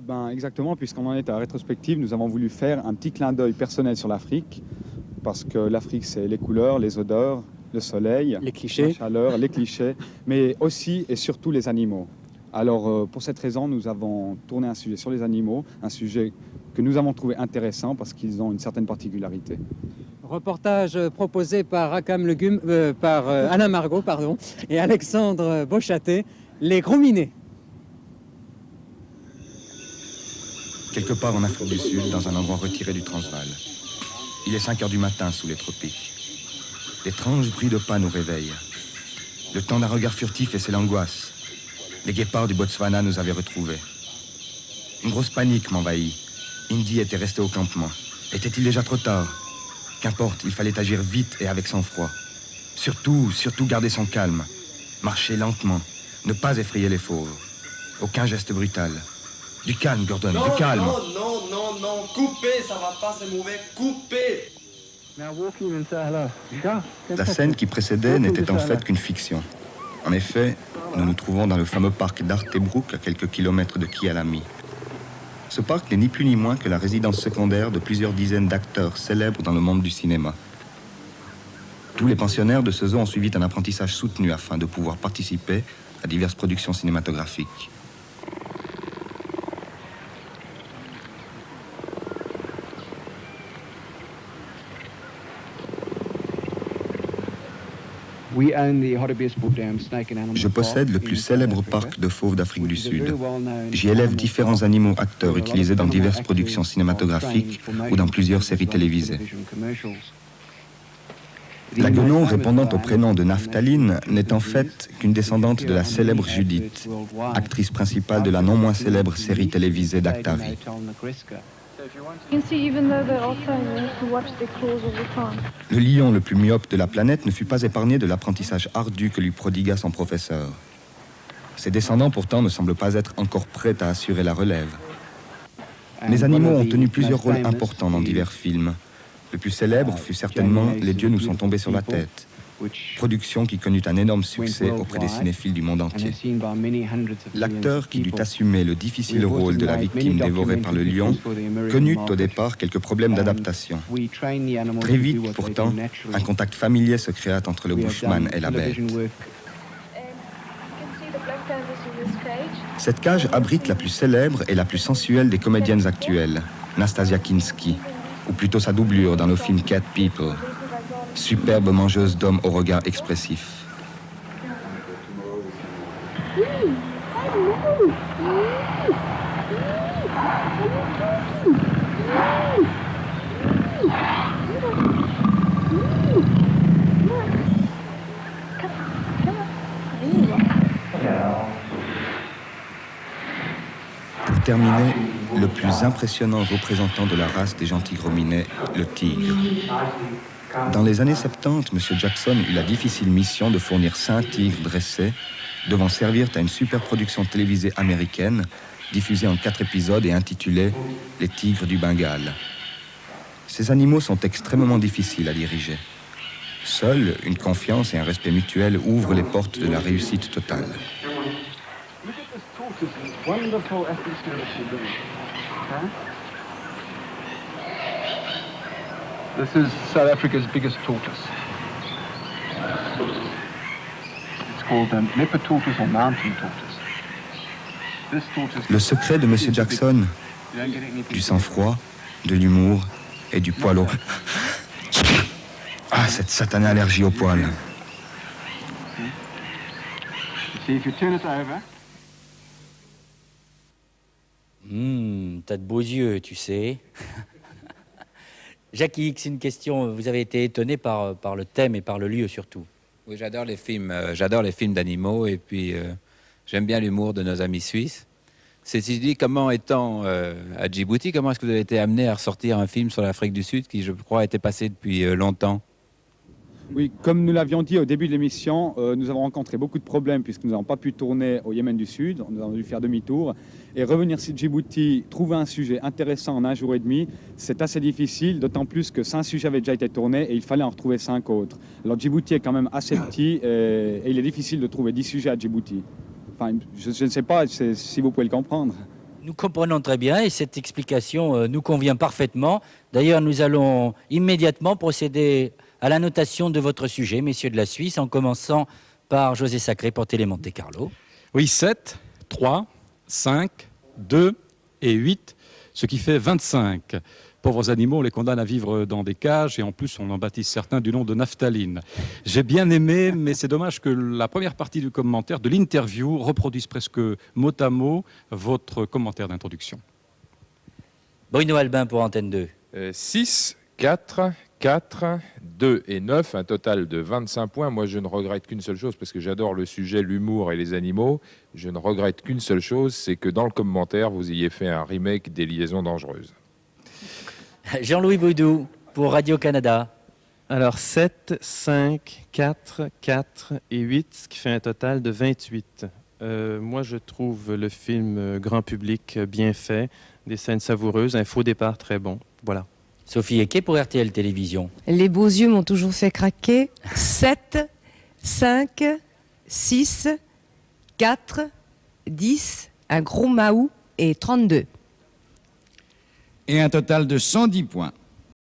Ben, exactement, puisqu'on en est à la rétrospective, nous avons voulu faire un petit clin d'œil personnel sur l'Afrique, parce que l'Afrique, c'est les couleurs, les odeurs, le soleil, Les la clichés. chaleur, les clichés, mais aussi et surtout les animaux. Alors, pour cette raison, nous avons tourné un sujet sur les animaux, un sujet que nous avons trouvé intéressant parce qu'ils ont une certaine particularité. Reportage proposé par Rakam Legum, par Alain Margot, pardon, et Alexandre Beauchâté, les Gros-Minés. Quelque part en Afrique du Sud, dans un endroit retiré du Transvaal. Il est 5 heures du matin sous les tropiques. L'étrange bruit de pas nous réveille. Le temps d'un regard furtif et c'est l'angoisse. Les guépards du Botswana nous avaient retrouvés. Une grosse panique m'envahit. Indy était resté au campement. Était-il déjà trop tard? Qu'importe, il fallait agir vite et avec sang-froid. Surtout garder son calme. Marcher lentement. Ne pas effrayer les fauves. Aucun geste brutal. Du calme, Gordon, du calme. Non, coupez, ça va pas, c'est mauvais, coupez. La scène qui précédait n'était en fait qu'une fiction. En effet, nous nous trouvons dans le fameux parc d'Artebrook, à quelques kilomètres de Kialami. Ce parc n'est ni plus ni moins que la résidence secondaire de plusieurs dizaines d'acteurs célèbres dans le monde du cinéma. Tous les pensionnaires de ce zoo ont suivi un apprentissage soutenu afin de pouvoir participer à diverses productions cinématographiques. Je possède le plus célèbre parc de fauves d'Afrique du Sud. J'y élève différents animaux acteurs utilisés dans diverses productions cinématographiques ou dans plusieurs séries télévisées. La guenon répondant au prénom de Naphtaline n'est en fait qu'une descendante de la célèbre Judith, actrice principale de la non moins célèbre série télévisée d'Actavi. Le lion le plus myope de la planète ne fut pas épargné de l'apprentissage ardu que lui prodigua son professeur. Ses descendants pourtant ne semblent pas être encore prêts à assurer la relève. Les animaux ont tenu plusieurs rôles importants dans divers films. Le plus célèbre fut certainement Les dieux nous sont tombés sur la tête, production qui connut un énorme succès auprès des cinéphiles du monde entier. L'acteur qui dut assumer le difficile rôle de la victime dévorée par le lion connut au départ quelques problèmes d'adaptation. Très vite, pourtant, un contact familier se créa entre le bushman et la bête. Cette cage abrite la plus célèbre et la plus sensuelle des comédiennes actuelles, Nastasia Kinski, ou plutôt sa doublure dans le film Cat People. Superbe mangeuse d'hommes au regard expressif. Pour terminer, le plus impressionnant représentant de la race des gentils gros-minés, le tigre. Dans les années 70, M. Jackson eut la difficile mission de fournir 5 tigres dressés devant servir à une super production télévisée américaine diffusée en 4 épisodes et intitulée « Les tigres du Bengale ». Ces animaux sont extrêmement difficiles à diriger. Seule une confiance et un respect mutuel ouvrent les portes de la réussite totale. This is South Africa's biggest tortoise. It's called leopard tortoise or mountain tortoise. This tortoise. Le secret de M. Jackson, du sang-froid, de l'humour et du poil au... Ah, cette satanée allergie au poil. See, if you turn it over. T'as de beaux yeux, tu sais. Jacques X, une question. Vous avez été étonné par le thème et par le lieu surtout. Oui, j'adore les films d'animaux et puis j'aime bien l'humour de nos amis suisses. Ceci dit, comment étant à Djibouti, comment est-ce que vous avez été amené à ressortir un film sur l'Afrique du Sud qui, je crois, était passé depuis longtemps? Oui, comme nous l'avions dit au début de l'émission, nous avons rencontré beaucoup de problèmes puisque nous n'avons pas pu tourner au Yémen du Sud. Nous avons dû faire demi-tour. Et revenir sur Djibouti, trouver un sujet intéressant en un jour et demi, c'est assez difficile, d'autant plus que 5 sujets avaient déjà été tournés et il fallait en retrouver 5 autres. Alors Djibouti est quand même assez petit et il est difficile de trouver 10 sujets à Djibouti. Enfin, je ne sais pas si vous pouvez le comprendre. Nous comprenons très bien et cette explication nous convient parfaitement. D'ailleurs, nous allons immédiatement procéder à la notation de votre sujet, messieurs de la Suisse, en commençant par José Sacré pour Télé Monte Carlo. Oui, 7, 3, 5, 2 et 8, ce qui fait 25. Pauvres animaux, on les condamne à vivre dans des cages et en plus on en baptise certains du nom de naphtaline. J'ai bien aimé, mais c'est dommage que la première partie du commentaire, de l'interview, reproduise presque mot à mot votre commentaire d'introduction. Bruno Albin pour Antenne 2. 6, 4, 4, 2 et 9, un total de 25 points. Moi, je ne regrette qu'une seule chose, parce que j'adore le sujet, l'humour et les animaux. Je ne regrette qu'une seule chose, c'est que dans le commentaire, vous ayez fait un remake des Liaisons dangereuses. Jean-Louis Boudou pour Radio-Canada. Alors 7, 5, 4, 4 et 8, ce qui fait un total de 28. Moi, je trouve le film grand public bien fait, des scènes savoureuses, un faux départ très bon. Voilà. Sophie Equet pour RTL Télévision. Les beaux yeux m'ont toujours fait craquer. 7, 5, 6, 4, 10, un gros Mahou et 32. Et un total de 110 points.